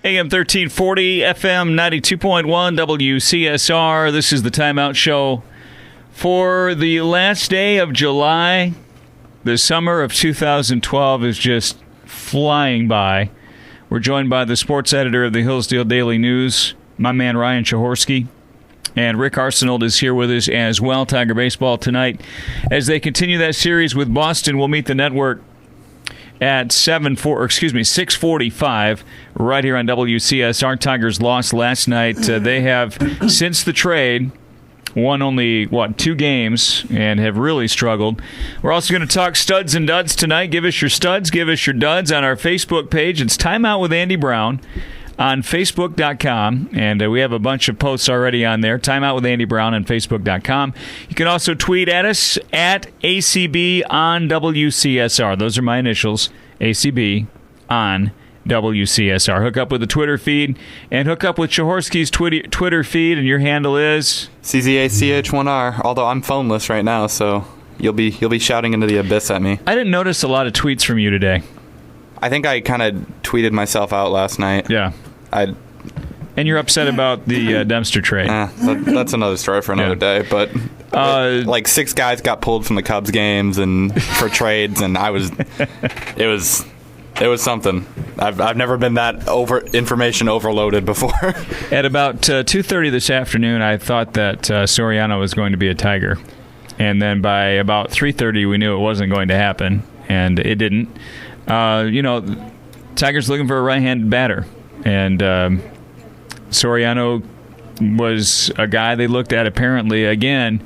AM 1340, FM 92.1, WCSR. This is the Timeout Show for the last day of July. The summer of 2012 is just flying by. We're joined by the sports editor of the Hillsdale Daily News, my man Ryan Chahorski. And Rick Arsenault is here with us as well. Tiger Baseball tonight. As they continue that series with Boston, we'll meet the network at 6:45 right here on WCSR. Tigers lost last night. They have, since the trade, won only, 2 games and have really struggled. We're also going to talk studs and duds tonight. Give us your studs, give us your duds on our Facebook page. It's Timeout with Andy Brown on Facebook.com, and we have a bunch of posts already on there. Timeout with Andy Brown on Facebook.com. You can also tweet at us at ACB on WCSR. Those are my initials, ACB on WCSR. Hook up with the Twitter feed and hook up with Chahorski's Twitter feed, and your handle is CZACH1R. Although I'm phoneless right now, so you'll be shouting into the abyss at me. I didn't notice a lot of tweets from you today. I think I kind of tweeted myself out last night. Yeah. And you're upset about the Dempster trade. That's another story for another day. But like 6 guys got pulled from the Cubs games and for trades, and it was something. I've never been that information overloaded before. At about 2:30 this afternoon, I thought that Soriano was going to be a Tiger, and then by about 3:30, we knew it wasn't going to happen, and it didn't. Tigers looking for a right-handed batter, and Soriano was a guy they looked at apparently. Again,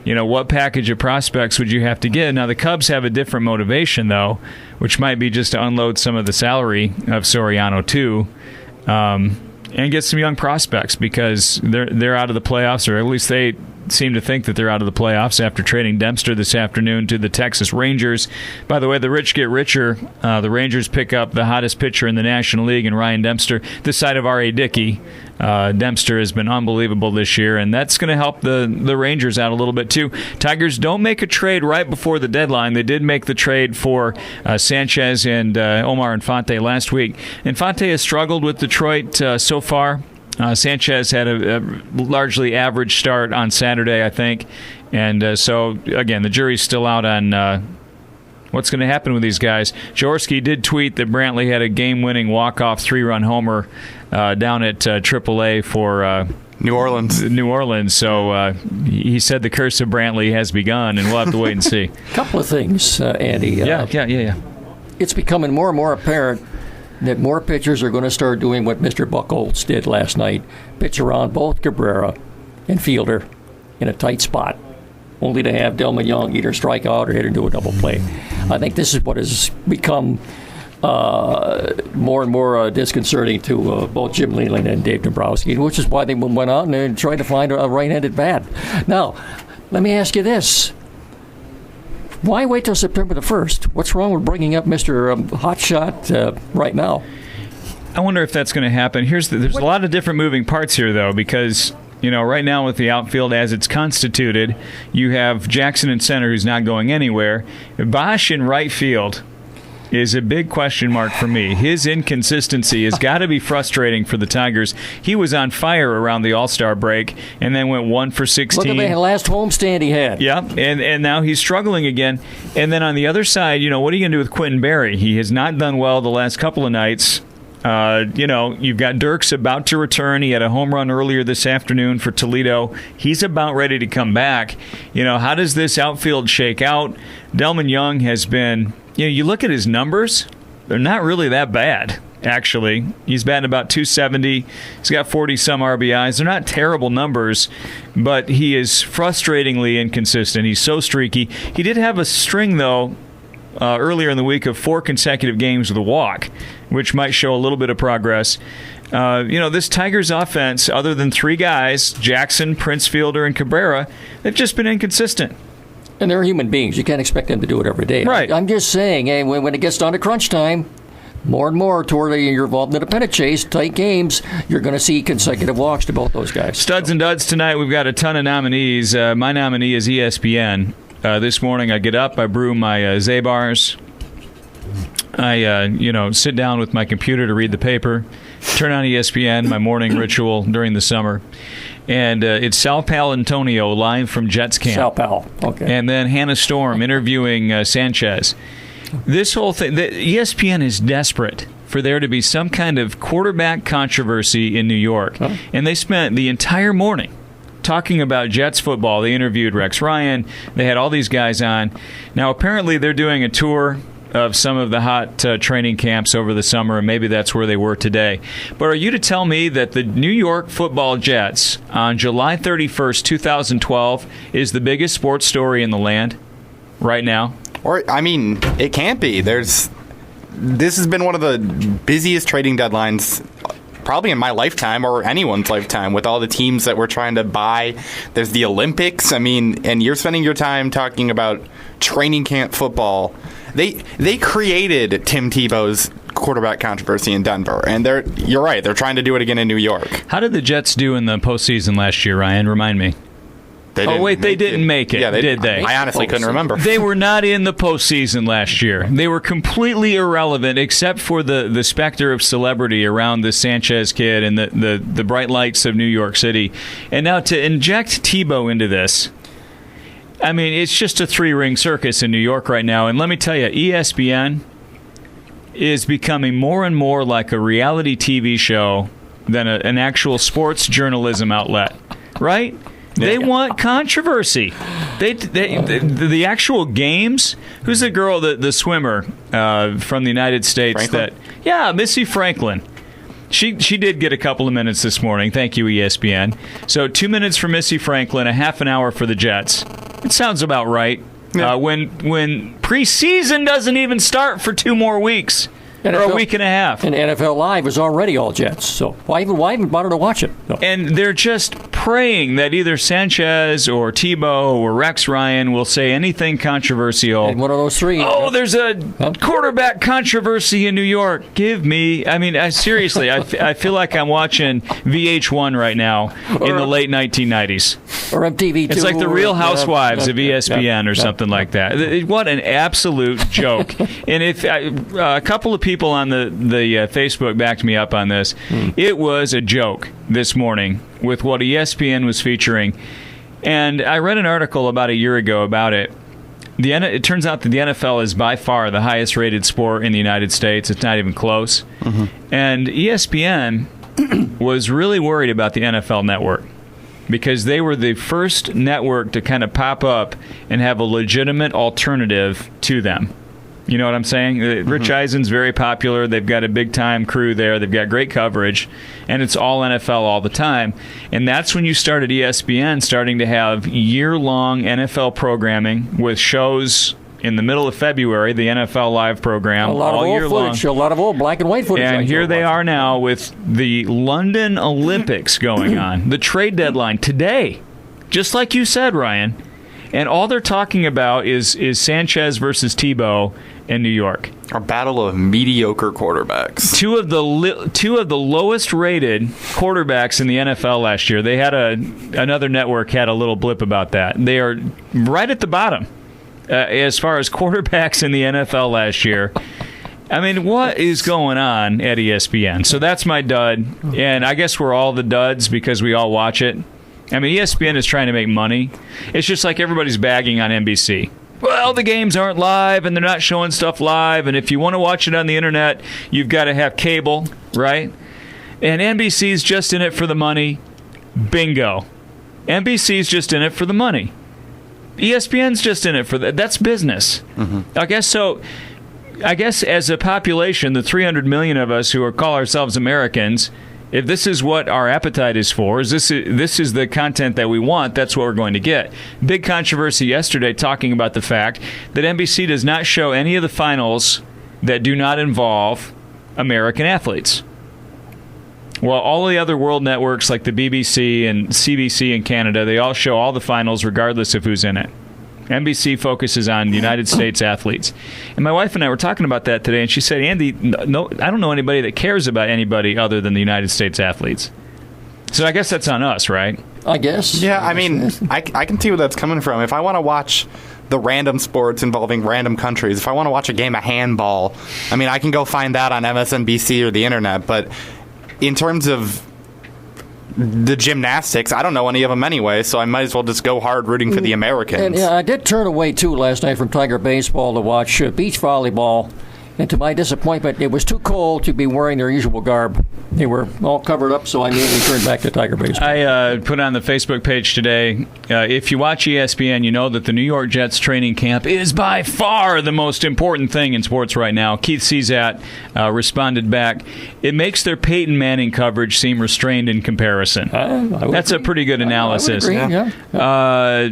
what package of prospects would you have to get? Now, the Cubs have a different motivation, though, which might be just to unload some of the salary of Soriano, too, and get some young prospects because they're out of the playoffs, or at least they seem to think that they're out of the playoffs after trading Dempster this afternoon to the Texas Rangers. By the way, the rich get richer. The Rangers pick up the hottest pitcher in the National League in Ryan Dempster, this side of R.A. Dickey. Dempster has been unbelievable this year, and that's going to help the Rangers out a little bit too. Tigers don't make a trade right before the deadline. They did make the trade for Sanchez and Omar Infante last week. Infante has struggled with Detroit so far. Sanchez had a largely average start on Saturday, I think. And so, again, the jury's still out on what's going to happen with these guys. Jaworski did tweet that Brantley had a game-winning walk-off 3-run homer down at AAA for New Orleans. So he said the curse of Brantley has begun, and we'll have to wait and see. A couple of things, Andy. Yeah. It's becoming more and more apparent that more pitchers are going to start doing what Mr. Buchholz did last night, pitch around both Cabrera and Fielder in a tight spot, only to have Delman Young either strike out or hit into a double play. I think this is what has become more and more disconcerting to both Jim Leyland and Dave Dombrowski, which is why they went out and tried to find a right-handed bat. Now, let me ask you this. Why wait till September the 1st? What's wrong with bringing up Mr. Hotshot right now? I wonder if that's going to happen. There's a lot of different moving parts here, though, because right now with the outfield as it's constituted, you have Jackson in center who's not going anywhere. Bosch in right field is a big question mark for me. His inconsistency has got to be frustrating for the Tigers. He was on fire around the All-Star break and then went 1 for 16. Look at the last homestand he had. Yep, and now he's struggling again. And then on the other side, what are you going to do with Quentin Berry? He has not done well the last couple of nights. You've got Dirks about to return. He had a home run earlier this afternoon for Toledo. He's about ready to come back. How does this outfield shake out? Delman Young has been... you look at his numbers, they're not really that bad, actually. He's batting about 270. He's got 40-some RBIs. They're not terrible numbers, but he is frustratingly inconsistent. He's so streaky. He did have a string, though, earlier in the week of 4 consecutive games with a walk, which might show a little bit of progress. This Tigers offense, other than 3 guys, Jackson, Prince Fielder, and Cabrera, they've just been inconsistent. And they're human beings. You can't expect them to do it every day. Right. I'm just saying, hey, when it gets down to crunch time, more and more toward you're involved in a pennant chase, tight games, you're going to see consecutive walks to both those guys. Studs and duds tonight. We've got a ton of nominees. My nominee is ESPN. This morning I get up, I brew my Zabars, I sit down with my computer to read the paper, turn on ESPN, my morning ritual during the summer, and it's Sal Paolantonio live from Jets camp. Sal Pal, okay. And then Hannah Storm interviewing Sanchez. This whole thing, ESPN is desperate for there to be some kind of quarterback controversy in New York. Huh? And they spent the entire morning talking about Jets football. They interviewed Rex Ryan. They had all these guys on. Now, apparently, they're doing a tour of some of the hot training camps over the summer, and maybe that's where they were today. But are you to tell me that the New York Football Jets on July 31st, 2012 is the biggest sports story in the land right now? Or, I mean, it can't be. This has been one of the busiest trading deadlines probably in my lifetime or anyone's lifetime, with all the teams that we're trying to buy. There's the Olympics. I mean, and you're spending your time talking about training camp football. They created Tim Tebow's quarterback controversy in Denver, and you're right, they're trying to do it again in New York. How did the Jets do in the postseason last year, Ryan? Remind me. They didn't make it, yeah, did they? I honestly couldn't remember. They were not in the postseason last year. They were completely irrelevant except for the specter of celebrity around the Sanchez kid and the bright lights of New York City. And now to inject Tebow into this, I mean, it's just a three-ring circus in New York right now. And let me tell you, ESPN is becoming more and more like a reality TV show than an actual sports journalism outlet, right? They want controversy. The actual games. Who's the girl, the swimmer from the United States? Franklin? Missy Franklin. She did get a couple of minutes this morning. Thank you, ESPN. So 2 minutes for Missy Franklin, a half an hour for the Jets. It sounds about right. Yeah. When preseason doesn't even start for 2 more weeks. Or a week and a half. And NFL Live is already all Jets, so why even bother to watch it? No. And they're just praying that either Sanchez or Tebow or Rex Ryan will say anything controversial. And one of those three. Oh, there's a quarterback controversy in New York. Give me. I mean, seriously, I feel like I'm watching VH1 right now in the late 1990s. Or MTV2. It's like the Real Housewives of ESPN or something like that. What an absolute joke. And if a couple of people on the Facebook backed me up on this. It was a joke this morning with what ESPN was featuring. And I read an article about a year ago about it. It turns out that the NFL is by far the highest rated sport in the United States. It's not even close. Mm-hmm. And ESPN was really worried about the NFL network because they were the first network to kind of pop up and have a legitimate alternative to them. You know what I'm saying? Rich Eisen's very popular. They've got a big-time crew there. They've got great coverage, and it's all NFL all the time. And that's when you started ESPN starting to have year-long NFL programming with shows in the middle of February, the NFL Live program, all year long. A lot of old black and white footage. And here they are now with the London Olympics going on, the trade deadline today, just like you said, Ryan. And all they're talking about is Sanchez versus Tebow in New York. A battle of mediocre quarterbacks. Two of the lowest rated quarterbacks in the NFL last year. They had another network had a little blip about that. They are right at the bottom as far as quarterbacks in the NFL last year. I mean, what is going on at ESPN? So that's my dud, and I guess we're all the duds because we all watch it. I mean, ESPN is trying to make money. It's just like everybody's bagging on NBC. Well, the games aren't live, and they're not showing stuff live, and if you want to watch it on the internet, you've got to have cable, right? And NBC's just in it for the money. Bingo. NBC's just in it for the money. ESPN's just in it for that's business. Mm-hmm. I guess so. I guess as a population, the 300 million of us who call ourselves Americans, if this is what our appetite is for, this is the content that we want, that's what we're going to get. Big controversy yesterday talking about the fact that NBC does not show any of the finals that do not involve American athletes. Well, all the other world networks like the BBC and CBC in Canada, they all show all the finals regardless of who's in it. NBC focuses on United States athletes. And my wife and I were talking about that today, and she said, Andy, no, I don't know anybody that cares about anybody other than the United States athletes. So I guess that's on us, right? I guess. Yeah, I mean, I can see where that's coming from. If I want to watch the random sports involving random countries. If I want to watch a game of handball, I mean, I can go find that on MSNBC or the internet. But in terms of the gymnastics, I don't know any of them anyway, so I might as well just go hard rooting for the Americans. And I did turn away, too, last night from Tiger baseball to watch beach volleyball. And to my disappointment, it was too cold to be wearing their usual garb. They were all covered up, so I immediately turned back to Tiger baseball. I put on the Facebook page today, if you watch ESPN, you know that the New York Jets training camp is by far the most important thing in sports right now. Keith Czat responded back, it makes their Peyton Manning coverage seem restrained in comparison. That's agree. A pretty good analysis. I would agree, yeah.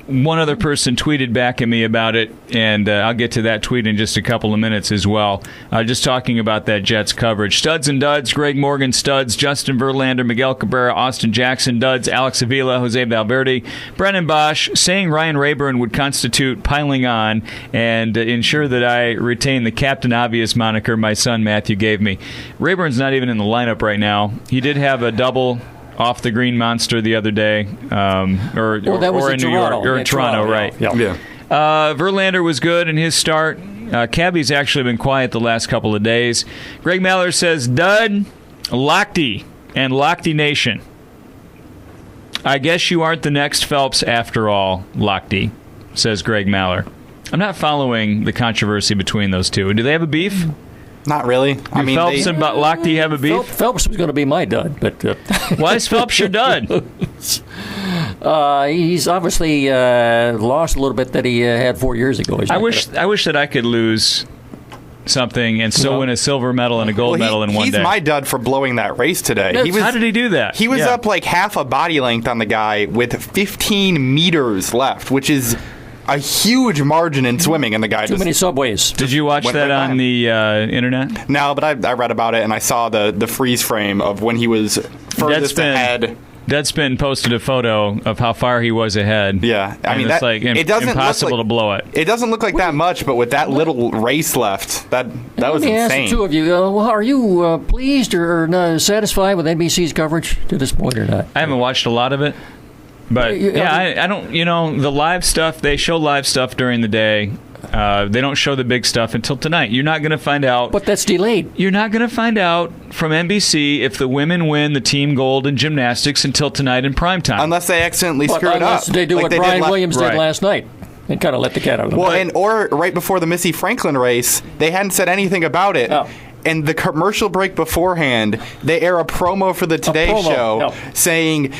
One other person tweeted back at me about it, and I'll get to that tweet in just a couple of minutes as well. Just talking about that Jets coverage. Studs and duds, Greg Morgan studs, Justin Verlander, Miguel Cabrera, Austin Jackson duds, Alex Avila, Jose Valverde, Brennan Bosch, saying Ryan Rayburn would constitute piling on and ensure that I retain the Captain Obvious moniker my son Matthew gave me. Rayburn's not even in the lineup right now. He did have a double off the green monster the other day, or in New York, or in Toronto, right? Yeah. Verlander was good in his start. Cabby's actually been quiet the last couple of days. Greg Mallard says, dud, Lochte, and Lochte Nation. I guess you aren't the next Phelps after all, Lochte, says Greg Mallard. I'm not following the controversy between those two. Do they have a beef? Not really. I mean, Phelps and Lochte have a beef? Phelps was going to be my dud, but why is Phelps your dud? He's obviously lost a little bit that he had 4 years ago. I wish that I could lose something and still win a silver medal and a gold medal in one day. He's my dud for blowing that race today. How did he do that? He was up like half a body length on the guy with 15 meters left, which is a huge margin in swimming, and the guy Too many subways. Did you watch that on the internet? No, but I read about it, and I saw the freeze frame of when he was furthest ahead. Deadspin posted a photo of how far he was ahead. Yeah, I mean, it's impossible to blow it. It doesn't look like that much, but with that little race left, that was insane. Let me ask the two of you, are you pleased or satisfied with NBC's coverage to this point or not? I haven't watched a lot of it. But, I don't, the live stuff, they show live stuff during the day. They don't show the big stuff until tonight. You're not going to find out. But that's delayed. You're not going to find out from NBC if the women win the team gold in gymnastics until tonight in primetime. Unless they accidentally screw it up. They do like what Brian Williams did last night and kind of let the cat out of the bag. Or right before the Missy Franklin race, they hadn't said anything about it. No. And the commercial break beforehand, they air a promo for the Today Show saying,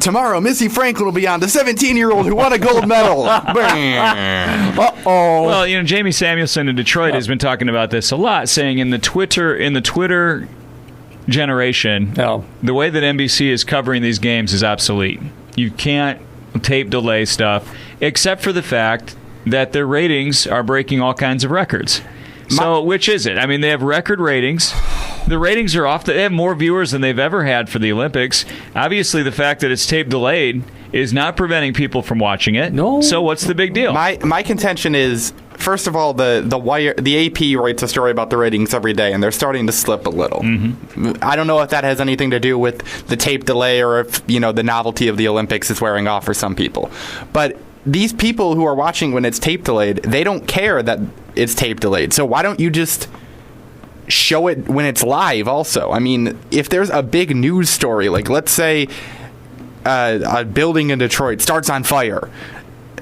tomorrow, Missy Franklin will be on, the 17-year-old who won a gold medal. Uh-oh. Well, Jamie Samuelson in Detroit has been talking about this a lot, saying in the Twitter generation, the way that NBC is covering these games is obsolete. You can't tape delay stuff, except for the fact that their ratings are breaking all kinds of records. So, which is it? I mean, they have record ratings. The ratings are off. They have more viewers than they've ever had for the Olympics. Obviously, the fact that it's tape delayed is not preventing people from watching it. No. So what's the big deal? My contention is, first of all, the AP writes a story about the ratings every day, and they're starting to slip a little. Mm-hmm. I don't know if that has anything to do with the tape delay or if the novelty of the Olympics is wearing off for some people. But these people who are watching when it's tape delayed, they don't care that it's tape delayed. So why don't you just show it when it's live also? I mean, if there's a big news story, like let's say a building in Detroit starts on fire,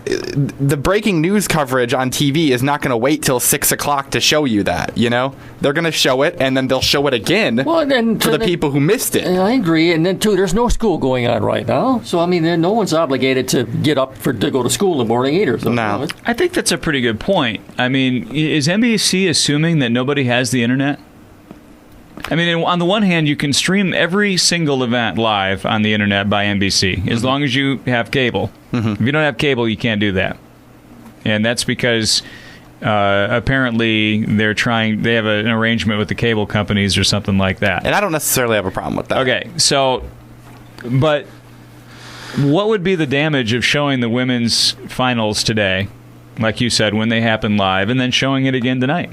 the breaking news coverage on TV is not going to wait till 6 o'clock to show you that, They're going to show it, and then they'll show it again for the people who missed it. I agree. And then, too, there's no school going on right now. So, I mean, no one's obligated to get up to go to school in the morning either. So, no. I think that's a pretty good point. I mean, is NBC assuming that nobody has the internet? I mean, on the one hand, you can stream every single event live on the internet by NBC, as long as you have cable. Mm-hmm. If you don't have cable, you can't do that. And that's because apparently they have an arrangement with the cable companies or something like that. And I don't necessarily have a problem with that. Okay, so, but what would be the damage of showing the women's finals today, like you said, when they happen live, and then showing it again tonight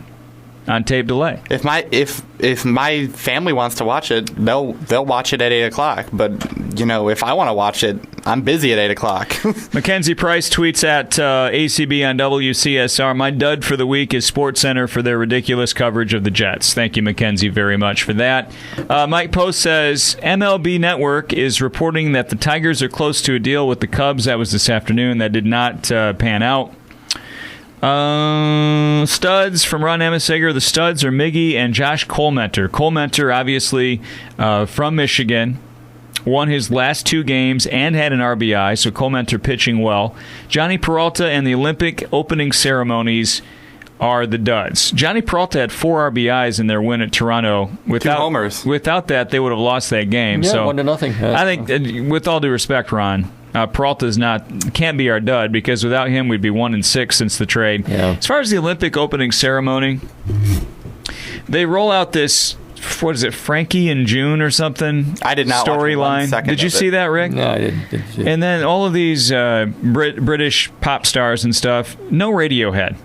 on tape delay? If my family wants to watch it, they'll watch it at 8 o'clock. But if I want to watch it, I'm busy at 8 o'clock. Mackenzie Price tweets at ACB on WCSR, my dud for the week is SportsCenter for their ridiculous coverage of the Jets. Thank you, Mackenzie, very much for that. Mike Post says, MLB Network is reporting that the Tigers are close to a deal with the Cubs. That was this afternoon. That did not pan out. Studs from Ron Amisager. The studs are Miggy and Josh Colmenter. Colmenter, obviously, from Michigan, won his last 2 games and had an RBI, so Colmenter pitching well. Johnny Peralta and the Olympic opening ceremonies are the duds. Johnny Peralta had 4 RBIs in their win at Toronto. 2 homers. Without that, they would have lost that game. Yeah, so 1-0. I think, with all due respect, Ron, Peralta's can't be our dud, because without him, we'd be 1-6 since the trade. Yeah. As far as the Olympic opening ceremony, they roll out this, what is it, Frankie in June or something? I did not storyline. Did you see that, Rick? No, I didn't see it. And then all of these British pop stars and stuff, no Radiohead.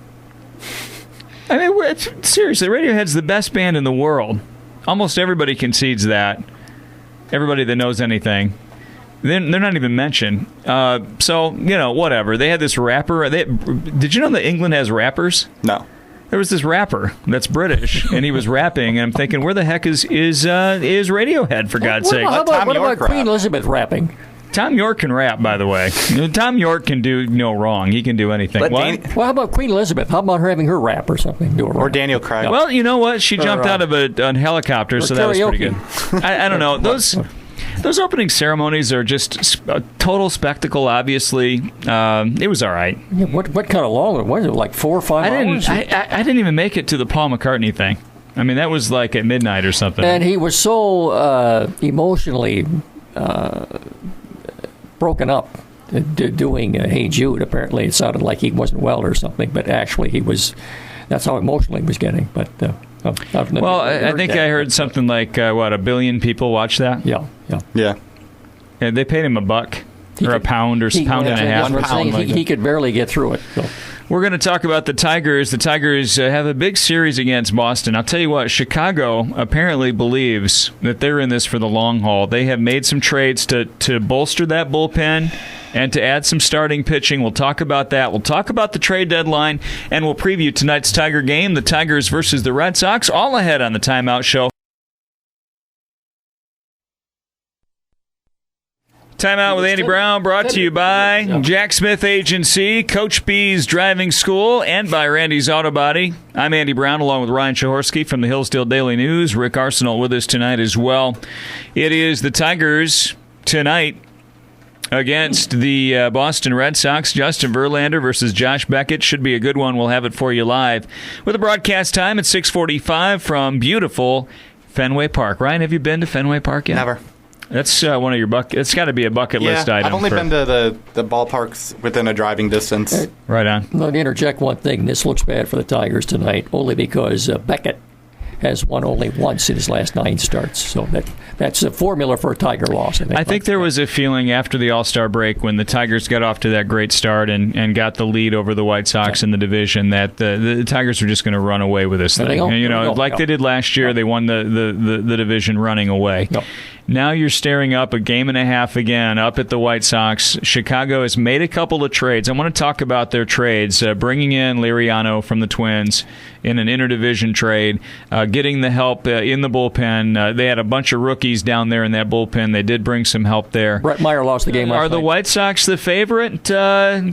I mean, seriously, Radiohead's the best band in the world. Almost everybody concedes that. Everybody that knows anything. They're not even mentioned. So, whatever. They had this rapper. Did you know that England has rappers? No. There was this rapper that's British, and he was rapping, and I'm thinking, where the heck is Radiohead, for God's sake? What about Queen Elizabeth rapping? Tom York can rap, by the way. Tom York can do no wrong. He can do anything. How about Queen Elizabeth? How about her having her rap or something? Or Daniel Craig. No. Well, you know what? She jumped out of a helicopter, so that was pretty good. I don't know. Those opening ceremonies are just a total spectacle, obviously. It was all right. Yeah, what kind of long? Was it like 4 or 5 hours? I didn't even make it to the Paul McCartney thing. I mean, that was like at midnight or something. And he was so emotionally broken up doing Hey Jude. Apparently, it sounded like he wasn't well or something, but actually that's how emotional he was getting. But I think I heard something like, 1 billion people watch that? Yeah. And they paid him $1 or a pound or pound and a half. He could barely get through it. So. We're going to talk about the Tigers. The Tigers have a big series against Boston. I'll tell you what, Chicago apparently believes that they're in this for the long haul. They have made some trades to bolster that bullpen and to add some starting pitching. We'll talk about that. We'll talk about the trade deadline, and we'll preview tonight's Tiger game, the Tigers versus the Red Sox, all ahead on the Timeout Show. Timeout with Andy Brown, brought to you by Jack Smith Agency, Coach B's Driving School, and by Randy's Auto Body. I'm Andy Brown, along with Ryan Shahorsky from the Hillsdale Daily News. Rick Arsenal with us tonight as well. It is the Tigers tonight against the Boston Red Sox. Justin Verlander versus Josh Beckett. Should be a good one. We'll have it for you live with a broadcast time at 6:45 from beautiful Fenway Park. Ryan, have you been to Fenway Park yet? Never. That's one of your bucket. It's got to be a bucket list item. I've only been to the ballparks within a driving distance. Right on. Let me interject one thing. This looks bad for the Tigers tonight, only because Beckett has won only once in his last 9 starts. So that's a formula for a Tiger loss. I think there was a feeling after the All-Star break when the Tigers got off to that great start and got the lead over the White Sox in the division that the Tigers were just going to run away with this thing. They did last year. They won the division running away. Yep. Now you're staring up a game and a half again up at the White Sox. Chicago has made a couple of trades. I want to talk about their trades, bringing in Liriano from the Twins in an interdivision trade, getting the help in the bullpen. They had a bunch of rookies down there in that bullpen. They did bring some help there. Brett Meyer lost the game last night. Are the White Sox the favorite to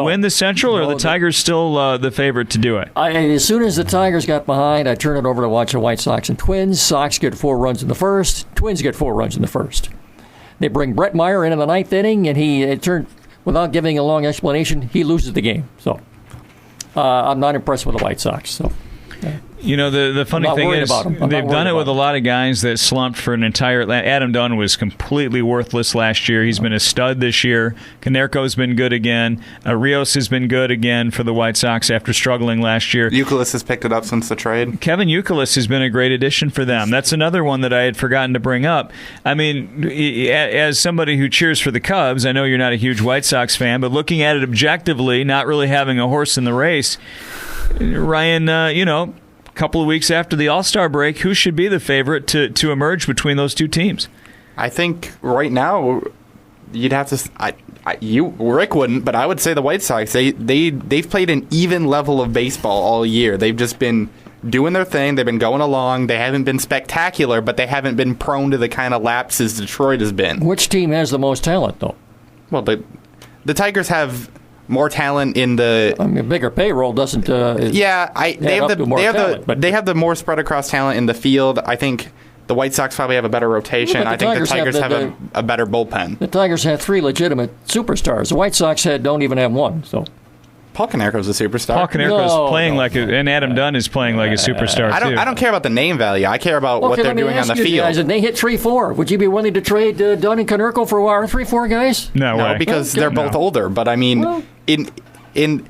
win the Central, or are the Tigers still the favorite to do it? As soon as the Tigers got behind, I turned it over to watch the White Sox and Twins. Sox get 4 runs in the first. Twins get 4 runs in the first. They bring Brett Meyer in the 9th inning, and it turned, without giving a long explanation, he loses the game. So I'm not impressed with the White Sox. So. The funny thing is they've done it with a lot of guys that slumped for an entire... Adam Dunn was completely worthless last year. He's been a stud this year. Konerko's been good again. Rios has been good again for the White Sox after struggling last year. Youkilis has picked it up since the trade. Kevin Youkilis has been a great addition for them. That's another one that I had forgotten to bring up. I mean, as somebody who cheers for the Cubs, I know you're not a huge White Sox fan, but looking at it objectively, not really having a horse in the race, Ryan, a couple of weeks after the All-Star break, who should be the favorite to emerge between those two teams? I think right now you'd have to. Rick wouldn't, but I would say the White Sox. They've played an even level of baseball all year. They've just been doing their thing. They've been going along. They haven't been spectacular, but they haven't been prone to the kind of lapses Detroit has been. Which team has the most talent, though? Well, the Tigers have more talent in the. I mean, bigger payroll doesn't. They have the more spread across talent in the field. I think the White Sox probably have a better rotation. Yeah, I think the Tigers have a better bullpen. The Tigers have 3 legitimate superstars. The White Sox don't even have one. So Paul Konerko's a superstar. Paul Konerko's playing and Adam Dunn is playing like a superstar too. I don't care about the name value. I care about what they're doing on the field. Guys, and they hit 3-4. Would you be willing to trade Dunn and Konerko for our 3-4 guys? No, because they're both older. But I mean, in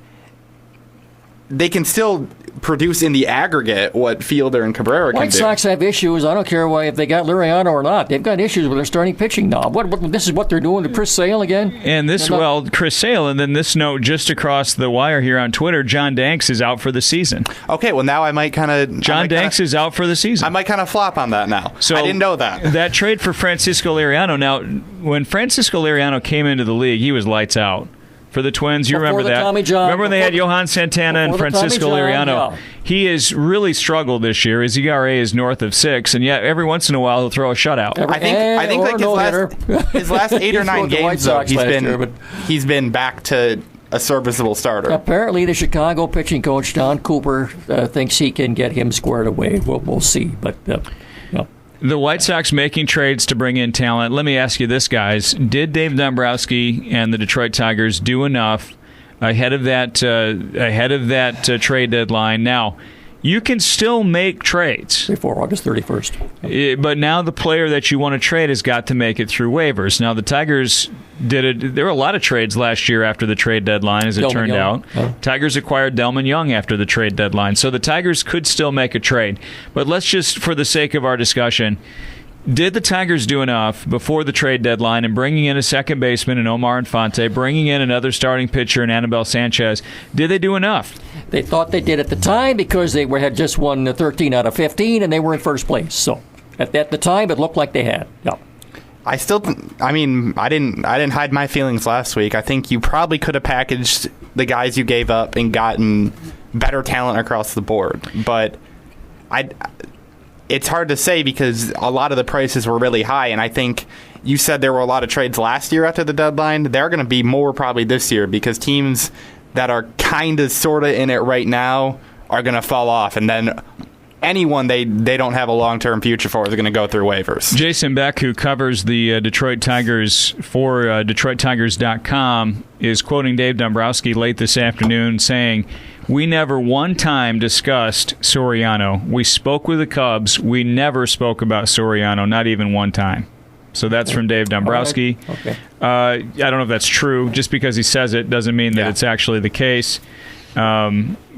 they can still produce in the aggregate what Fielder and Cabrera can do. White Sox have issues. I don't care if they got Liriano or not. They've got issues with their starting pitching now. This is what they're doing to Chris Sale again? And Chris Sale, and then this note just across the wire here on Twitter, John Danks is out for the season. Okay, well now I might kind of... John Danks is out for the season. I might kind of flop on that now. So I didn't know that. That trade for Francisco Liriano. Now, when Francisco Liriano came into the league, he was lights out. For the Twins, you remember that. Remember when they had Johan Santana and Francisco Liriano? Yeah. He has really struggled this year. His ERA is north of 6, and yet every once in a while he'll throw a shutout. I think like his last 8 or 9 games, though, he's been back to a serviceable starter. Apparently, the Chicago pitching coach Don Cooper thinks he can get him squared away. We'll see, but. The White Sox making trades to bring in talent. Let me ask you this, guys. Did Dave Dombrowski and the Detroit Tigers do enough ahead of that trade deadline? Now, you can still make trades before August 31st. But now the player that you want to trade has got to make it through waivers. Now, the Tigers did it. There were a lot of trades last year after the trade deadline, as it turned out. Tigers acquired Delman Young after the trade deadline. So the Tigers could still make a trade. But let's just, for the sake of our discussion, did the Tigers do enough before the trade deadline in bringing in a second baseman in Omar Infante, bringing in another starting pitcher in Anibal Sanchez? Did they do enough? They thought they did at the time because they had just won 13 out of 15 and they were in first place. So at the time, it looked like they had. Yeah. I didn't hide my feelings last week. I think you probably could have packaged the guys you gave up and gotten better talent across the board. But it's hard to say because a lot of the prices were really high, and I think you said there were a lot of trades last year after the deadline. There are going to be more probably this year because teams that are kind of sort of in it right now are going to fall off, and then anyone they don't have a long-term future for is going to go through waivers. Jason Beck, who covers the Detroit Tigers for DetroitTigers.com, is quoting Dave Dombrowski late this afternoon saying, "We never one time discussed Soriano. We spoke with the Cubs. We never spoke about Soriano, not even one time." So that's from Dave Dombrowski. Right. Okay. I don't know if that's true. Just because he says it doesn't mean that it's actually the case.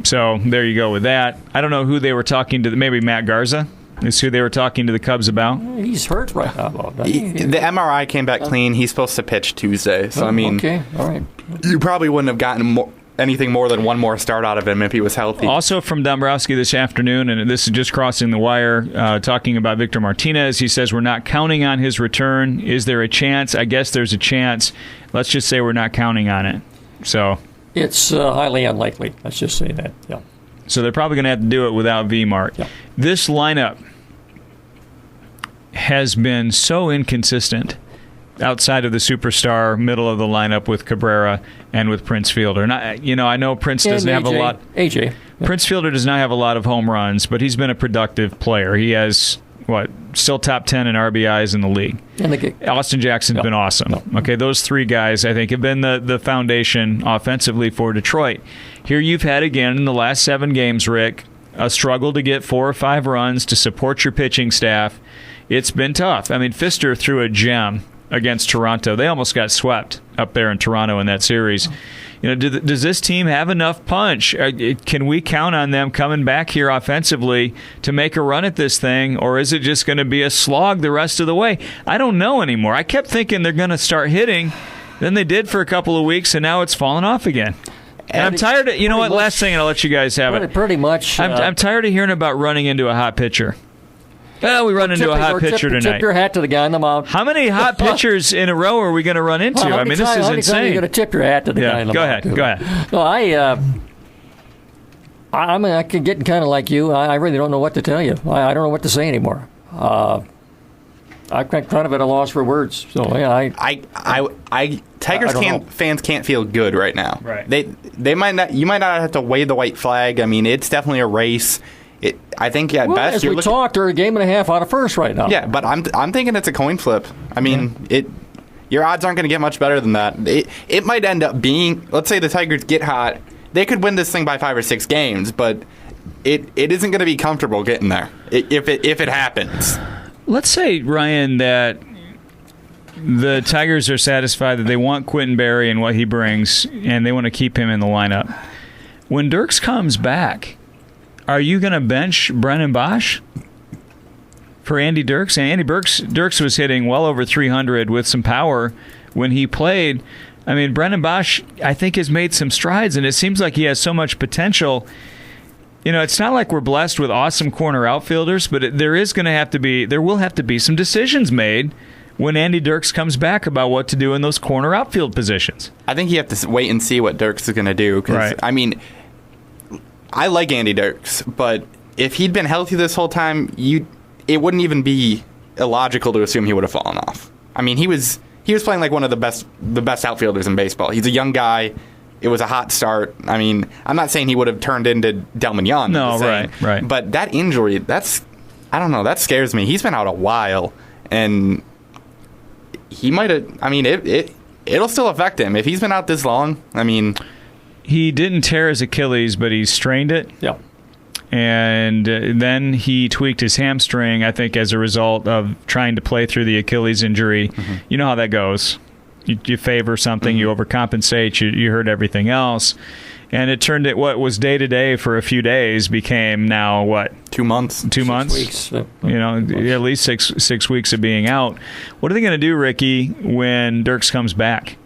So there you go with that. I don't know who they were talking to. Maybe Matt Garza is who they were talking to the Cubs about. He's hurt right now. The MRI came back clean. He's supposed to pitch Tuesday. So, okay. All right. You probably wouldn't have gotten anything more than one more start out of him if he was healthy. Also from Dombrowski this afternoon, and this is just crossing the wire, talking about Victor Martinez. He says, we're not counting on his return. Is there a chance? I guess there's a chance. Let's just say we're not counting on it. So it's highly unlikely. Let's just say that. Yeah. So they're probably going to have to do it without V-Mart. Yeah. This lineup has been so inconsistent outside of the superstar middle of the lineup with Cabrera and with Prince Fielder. And I know Prince doesn't have a lot. AJ. Yeah. Prince Fielder does not have a lot of home runs, but he's been a productive player. He has still top 10 in RBIs in the league. Austin Jackson's been awesome. Okay, those three guys, I think, have been the foundation offensively for Detroit. Here you've had, again, in the last 7 games, Rick, a struggle to get 4 or 5 runs to support your pitching staff. It's been tough. I mean, Pfister threw a gem against Toronto. They almost got swept up there in Toronto in that series. Does this team have enough punch? Can we count on them coming back here offensively to make a run at this thing, or is it just going to be a slog the rest of the way? I don't know anymore. I kept thinking they're going to start hitting, then they did for a couple of weeks, and now it's fallen off again. And I'm tired of, last thing, and I'll let you guys have it. Pretty much. I'm tired of hearing about running into a hot pitcher. Well, we run into a hot pitcher tonight. Tip your hat to the guy on the mound. How many hot pitchers in a row are we going to run into? Well, this is insane. You're going to tip your hat to the guy on the mound. Go ahead. No, I can get kind of like you. I really don't know what to tell you. I don't know what to say anymore. I'm kind of at a loss for words. So Tigers fans can't feel good right now. Right. They might not. You might not have to wave the white flag. I mean, it's definitely a race. I think at best as we talked, they're a game and a half out of first right now. Yeah, but I'm thinking it's a coin flip. I mean, your odds aren't going to get much better than that. It might end up being. Let's say the Tigers get hot. They could win this thing by 5 or 6 games, but it isn't going to be comfortable getting there if it happens. Let's say, Ryan, that the Tigers are satisfied that they want Quentin Berry and what he brings, and they want to keep him in the lineup. When Dirks comes back, are you going to bench Brennan Bosch for Andy Dirks? And Andy Dirks was hitting well over 300 with some power when he played. I mean, Brennan Bosch, I think, has made some strides, and it seems like he has so much potential. You know, it's not like we're blessed with awesome corner outfielders, but there will have to be some decisions made when Andy Dirks comes back about what to do in those corner outfield positions. I think you have to wait and see what Dirks is going to do. Right. I mean, I like Andy Dirks, but if he'd been healthy this whole time, it wouldn't even be illogical to assume he would have fallen off. I mean, he was playing like one of the best outfielders in baseball. He's a young guy. It was a hot start. I mean, I'm not saying he would have turned into Del Mignon. No, right. But that injury, I don't know, that scares me. He's been out a while, and he might have. I mean, it'll still affect him if he's been out this long. I mean, he didn't tear his Achilles, but he strained it. Yeah. And then he tweaked his hamstring, I think, as a result of trying to play through the Achilles injury. Mm-hmm. You know how that goes. You favor something, you overcompensate, you hurt everything else. And it turned it, what was day-to-day for a few days became now, what? 2 months. 2 months? 6 weeks. You know, at least six weeks of being out. What are they going to do, Ricky, when Dirks comes back?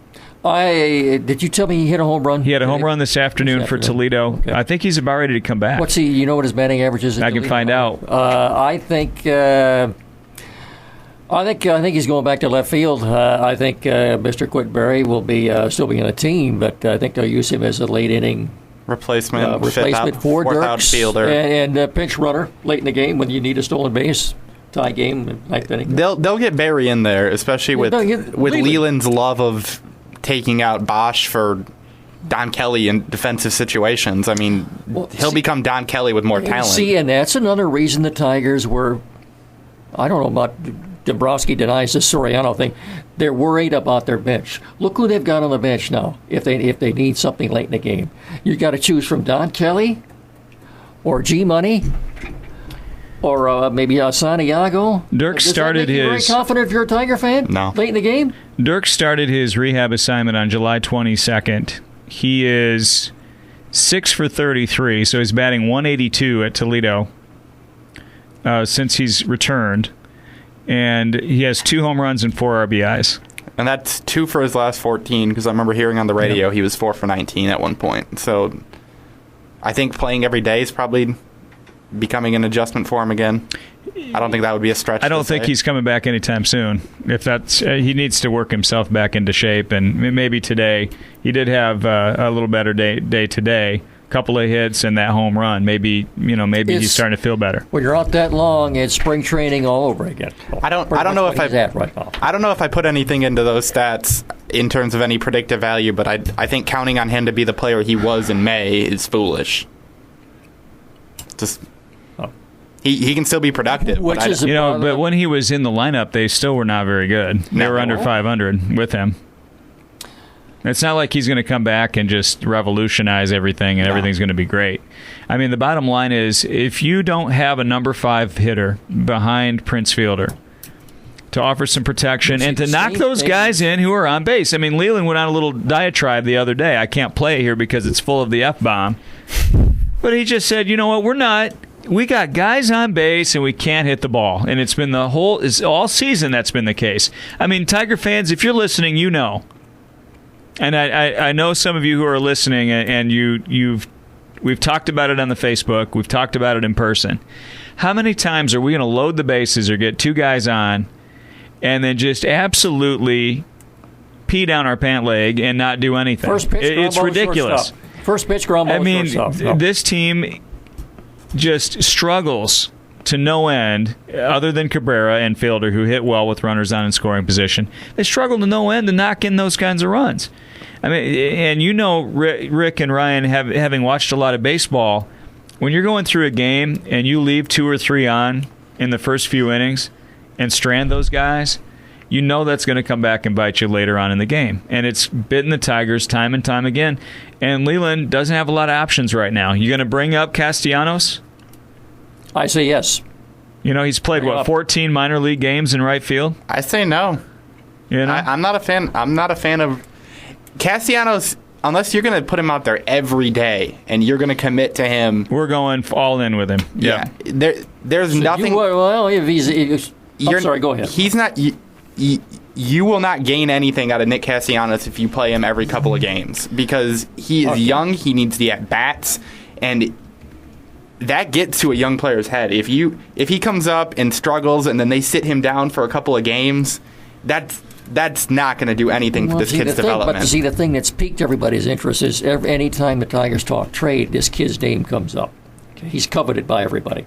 Did you tell me he hit a home run? He had a home run this afternoon for Toledo. Okay. I think he's about ready to come back. You know what his batting average is? I can find out. I think he's going back to left field. I think Mr. Quentin Berry will still be in the team, but I think they'll use him as a late inning replacement for Dirks outfielder and pinch runner late in the game when you need a stolen base. Tie game, I think. They'll get Berry in there, especially with Leland's love of taking out Bosch for Don Kelly in defensive situations. I mean, he'll become Don Kelly with more talent. See, and that's another reason the Tigers were, I don't know about Dombrowski denies the Soriano thing. They're worried about their bench. Look who they've got on the bench now. If they need something late in the game, you got to choose from Don Kelly or G Money or maybe Santiago. Dirks started his. Very confident if you're a Tiger fan. No. Late in the game. Dirks started his rehab assignment on July 22nd. He is 6 for 33, so he's batting 182 at Toledo since he's returned. And he has 2 home runs and 4 RBIs. And that's 2 for his last 14, because I remember hearing on the radio he was 4 for 19 at one point. So I think playing every day is probably becoming an adjustment for him again. I don't think that would be a stretch. I don't think he's coming back anytime soon. If that's he needs to work himself back into shape, and maybe today he did have a little better day today. Couple of hits and that home run. Maybe he's starting to feel better. When you're out that long, it's spring training all over again. I don't know if I don't know if I put anything into those stats in terms of any predictive value, but I think counting on him to be the player he was in May is foolish. He can still be productive. But when he was in the lineup, they still were not very good. They were under 500 with him. It's not like he's going to come back and just revolutionize everything and everything's going to be great. I mean, the bottom line is if you don't have a number 5 hitter behind Prince Fielder to offer some protection and to knock those guys in who are on base. I mean, Leland went on a little diatribe the other day. I can't play here because it's full of the F-bomb. But he just said, you know what, we got guys on base and we can't hit the ball. And it's been all season that's been the case. I mean, Tiger fans, if you're listening, you know. And I know some of you who are listening, and we've talked about it on the Facebook. We've talked about it in person. How many times are we going to load the bases or get two guys on and then just absolutely pee down our pant leg and not do anything? First pitch, it's ridiculous. First pitch, ground ball. I mean, this team just struggles to no end, other than Cabrera and Fielder, who hit well with runners on in scoring position. They struggle to no end to knock in those kinds of runs. I mean, and Rick and Ryan, having watched a lot of baseball, when you're going through a game and you leave 2 or 3 on in the first few innings and strand those guys, you know that's going to come back and bite you later on in the game. And it's bitten the Tigers time and time again. And Leland doesn't have a lot of options right now. You going to bring up Castellanos? I say yes. He's played, 14 minor league games in right field? I say no. I'm not a fan. I'm not a fan of Castellanos unless you're going to put him out there every day and you're going to commit to him. We're going all in with him. Yeah. There's nothing. Sorry, go ahead. He's not. You will not gain anything out of Nick Castellanos if you play him every couple of games because he is young. He needs the at-bats, and that gets to a young player's head. If he comes up and struggles and then they sit him down for a couple of games, that's not going to do anything for this kid's development. But the thing that's piqued everybody's interest is any time the Tigers talk trade, this kid's name comes up. He's coveted by everybody.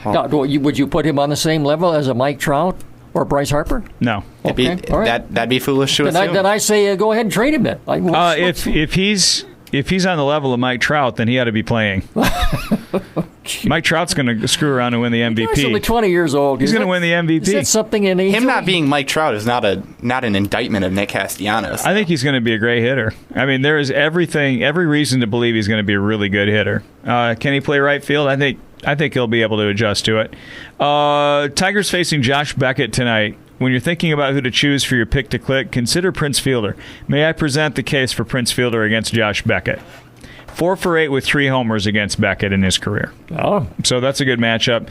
Now, would you put him on the same level as a Mike Trout or Bryce Harper? No. Okay. That'd be foolish to assume. Then I say go ahead and trade him then. If he's on the level of Mike Trout, then he ought to be playing. Mike Trout's going to screw around and win the MVP. He's only 20 years old. He's going to win the MVP. Is that something in him not being Mike Trout is not an indictment of Nick Castellanos. I think he's going to be a great hitter. I mean, there is every reason to believe he's going to be a really good hitter. Can he play right field? I think he'll be able to adjust to it. Tigers facing Josh Beckett tonight. When you're thinking about who to choose for your pick to click, consider Prince Fielder. May I present the case for Prince Fielder against Josh Beckett? 4 for 8 with 3 homers against Beckett in his career. Oh. So that's a good matchup.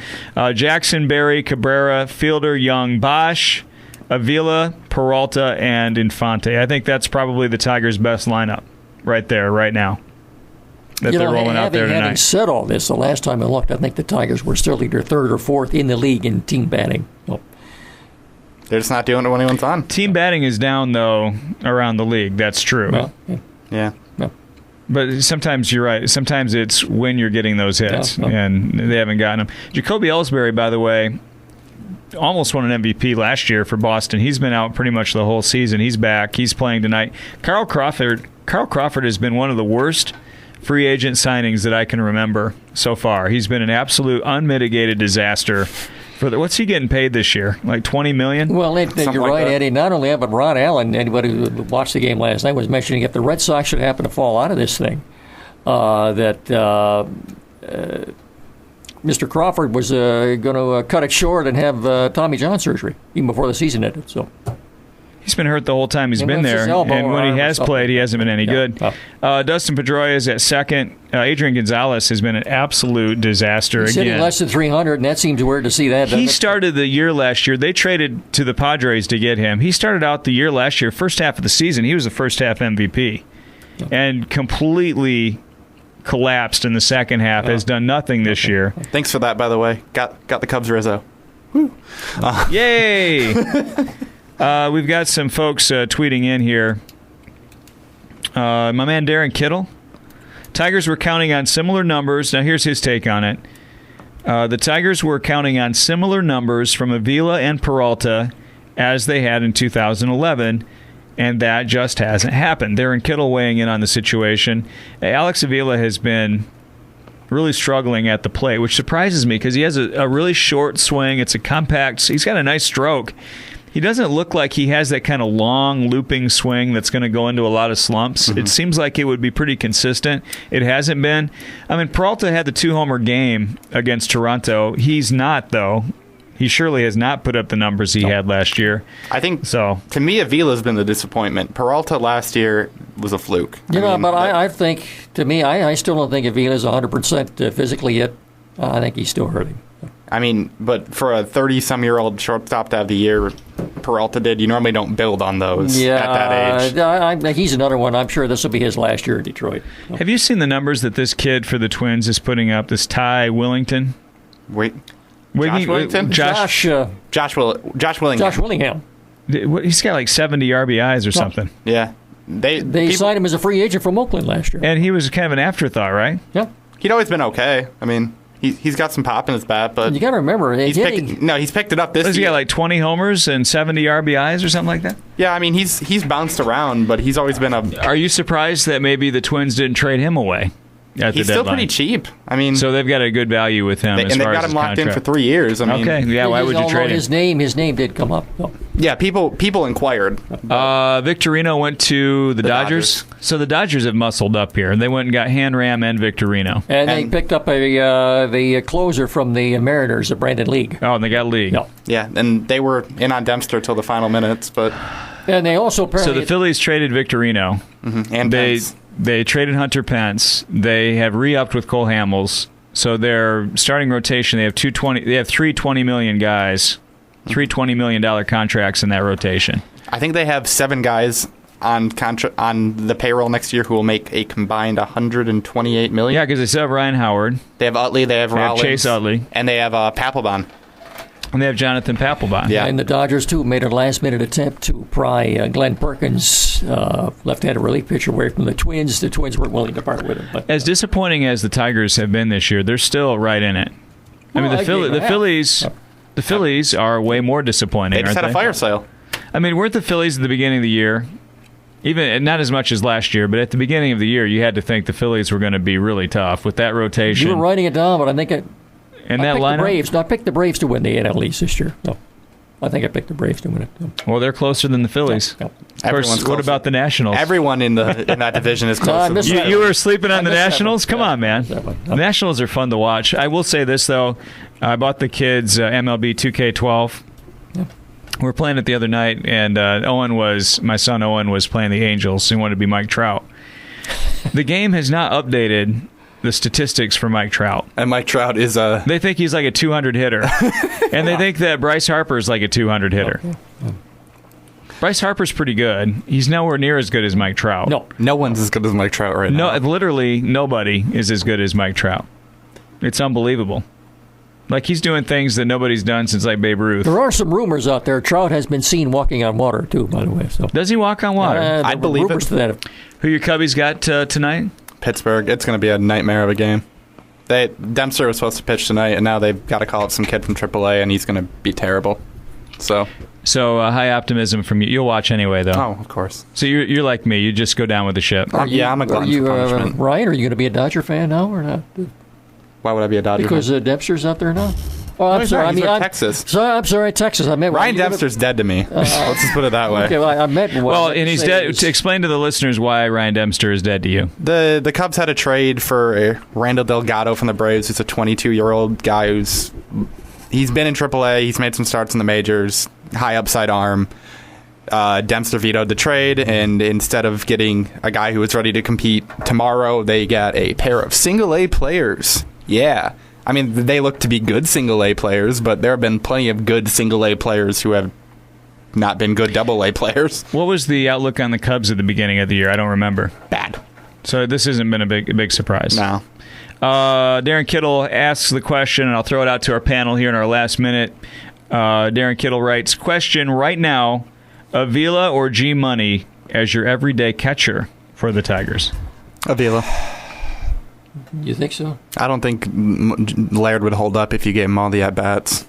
Jackson, Berry, Cabrera, Fielder, Young, Bosch, Avila, Peralta, and Infante. I think that's probably the Tigers' best lineup right there, right now, that they're rolling out there tonight. Having said all this, the last time I looked, I think the Tigers were still either 3rd or 4th in the league in team batting. Well, they're just not doing it when anyone's on. Team batting is down, though, around the league. That's true. Well, yeah. But sometimes you're right. Sometimes it's when you're getting those hits, and they haven't gotten them. Jacoby Ellsbury, by the way, almost won an MVP last year for Boston. He's been out pretty much the whole season. He's back. He's playing tonight. Carl Crawford has been one of the worst free agent signings that I can remember so far. He's been an absolute unmitigated disaster. What's he getting paid this year? Like $20 million? Well, you're right, Eddie. Not only that, but Ron Allen, anybody who watched the game last night, was mentioning if the Red Sox should happen to fall out of this thing, that Mr. Crawford was going to cut it short and have Tommy John surgery even before the season ended. So he's been hurt the whole time he's been there, and when he has played, he hasn't been any good. Dustin Pedroia is at second. Adrian Gonzalez has been an absolute disaster He's again. Hitting less than 300, and that seems weird to see that. He started the year last year. They traded to the Padres to get him. He started out the year last year, first half of the season. He was the first half MVP, and completely collapsed in the second half. Has done nothing this year. Thanks for that, by the way. Got the Cubs Rizzo. Woo. Yay! We've got some folks tweeting in here. My man Darren Kittle. Tigers were counting on similar numbers. Now here's his take on it. The Tigers were counting on similar numbers from Avila and Peralta as they had in 2011, and that just hasn't happened. Darren Kittle weighing in on the situation. Alex Avila has been really struggling at the plate, which surprises me because he has a really short swing. It's a compact. He's got a nice stroke. He doesn't look like he has that kind of long looping swing that's going to go into a lot of slumps. Mm-hmm. It seems like it would be pretty consistent. It hasn't been. I mean, Peralta had the 2-homer game against Toronto. He's not, though. He surely has not put up the numbers he had last year. I think, so. To me, Avila's been the disappointment. Peralta last year was a fluke. I think, to me, I still don't think Avila's 100% physically yet. I think he's still hurting. I mean, but for a 30-some-year-old shortstop to have the year Peralta did, you normally don't build on those at that age. He's another one. I'm sure this will be his last year in Detroit. Have you seen the numbers that this kid for the Twins is putting up, this Ty Willington? Wait. Josh Willington? Josh Willingham. Josh Willingham. He's got like 70 RBIs or something. Yeah. They signed him as a free agent from Oakland last year. And he was kind of an afterthought, right? Yeah. He'd always been okay. I mean, he's got some pop in his bat, but you got to remember, he's picked it up this year. He got like 20 homers and 70 RBIs or something like that? Yeah, I mean, he's bounced around, but he's always been a... Are you surprised that maybe the Twins didn't trade him away? He's still pretty cheap. I mean, so they've got a good value with him. And they've got him locked in for 3 years. I mean, okay, yeah. Why would you trade him? His name did come up. No. Yeah, people inquired. Victorino went to the Dodgers. So the Dodgers have muscled up here. They went and got Hanram and Victorino, and they picked up the closer from the Mariners, Brandon League. Oh, and they got League. No. Yeah, and they were in on Dempster till the final minutes, but and they also so the Phillies traded Victorino, and They traded Hunter Pence. They have re-upped with Cole Hamels. So their starting rotation, they have three $20 million guys, three $20 million contracts in that rotation. I think they have 7 guys on the payroll next year who will make a combined $128 million. Yeah, because they still have Ryan Howard. They have Utley. They have Rollins. Chase Utley. And they have Papelbon. And they have Jonathan Papelbon. Yeah. And the Dodgers, too, made a last-minute attempt to pry Glenn Perkins, left-handed relief pitcher, away from the Twins. The Twins weren't willing to part with him. But as disappointing as the Tigers have been this year, they're still right in it. Well, I mean, the Phillies are way more disappointing. They just had a fire sale. I mean, weren't the Phillies at the beginning of the year, even not as much as last year, but at the beginning of the year, you had to think the Phillies were going to be really tough with that rotation. You were writing it down, but I think and that lineup? The Braves. No, I picked the Braves to win the NL East this year. No, I think I picked the Braves to win it. No. Well, they're closer than the Phillies. Yeah. Of course, what about the Nationals? Everyone in that division is closer. You were sleeping on the Nationals? Come on, man. The Nationals are fun to watch. I will say this, though. I bought the kids MLB 2K12. Yeah. We were playing it the other night, and my son Owen was playing the Angels. He wanted to be Mike Trout. The game has not updated the statistics for Mike Trout. And Mike Trout is They think he's like a 200 hitter. And they think that Bryce Harper is like a 200 hitter. Bryce Harper's pretty good. He's nowhere near as good as Mike Trout. No one's as good as Mike Trout right now. No, literally nobody is as good as Mike Trout. It's unbelievable. Like, he's doing things that nobody's done since, like, Babe Ruth. There are some rumors out there. Trout has been seen walking on water, too, by the way. So. Does he walk on water? I believe it. To that. Who your Cubbies got tonight? Pittsburgh. It's going to be a nightmare of a game. Dempster was supposed to pitch tonight, and now they've got to call up some kid from AAA, and he's going to be terrible. So high optimism from you. You'll watch anyway, though. Oh, of course. So you're like me. You just go down with the ship. I'm a glutton for punishment. Ryan, are you going to be a Dodger fan now or not? Why would I be a Dodger fan? Because Dempster's out there now. Oh, I'm sorry. Texas. I'm sorry, Texas. I meant Ryan Dempster's dead to me. Let's just put it that way. Okay, well, I meant. And he's dead. To explain to the listeners why Ryan Dempster is dead to you. The Cubs had a trade for Randall Delgado from the Braves. He's a 22-year-old guy he's been in AAA. He's made some starts in the majors. High upside arm. Dempster vetoed the trade, and instead of getting a guy who was ready to compete tomorrow, they got a pair of single-A players. Yeah. I mean, they look to be good single-A players, but there have been plenty of good single-A players who have not been good double-A players. What was the outlook on the Cubs at the beginning of the year? I don't remember. Bad. So this hasn't been a big surprise. No. Darren Kittle asks the question, and I'll throw it out to our panel here in our last minute. Darren Kittle writes, question right now, Avila or G Money as your everyday catcher for the Tigers? Avila. You think so? I don't think Laird would hold up if you gave him all the at-bats.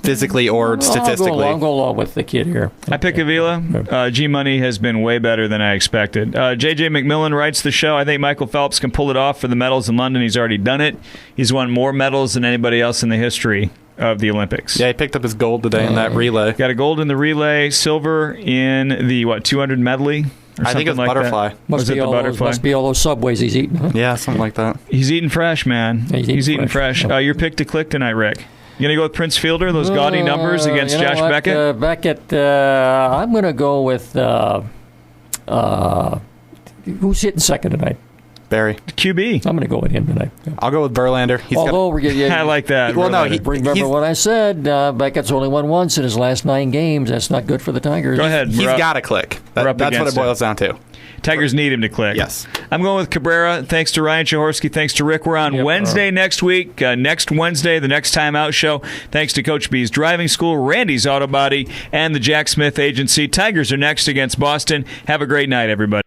Physically or statistically. I'll go along with the kid here. I pick Avila. G-Money has been way better than I expected. J.J. McMillan writes the show. I think Michael Phelps can pull it off for the medals in London. He's already done it. He's won more medals than anybody else in the history of the Olympics. Yeah, he picked up his gold today in that relay. Got a gold in the relay, silver in the, 200 medley? I think it was like butterfly. Must be all those Subways he's eating. Huh? Yeah, something like that. He's eating fresh, man. He's eating fresh. Your pick to click tonight, Rick. You going to go with Prince Fielder, those gaudy numbers against Josh Beckett? I'm going to go with who's hitting second tonight? Barry. QB. I'm going to go with him tonight. I'll go with Verlander. I like that. Well, no, remember what I said. Beckett's only won once in his last 9 games. That's not good for the Tigers. Go ahead. He's got to click. That's what it boils down to. Tigers need him to click. Yes. I'm going with Cabrera. Thanks to Ryan Jaworski. Thanks to Rick. We're on Wednesday next week. Next Wednesday, the Next Time Out show. Thanks to Coach B's Driving School, Randy's Auto Body, and the Jack Smith Agency. Tigers are next against Boston. Have a great night, everybody.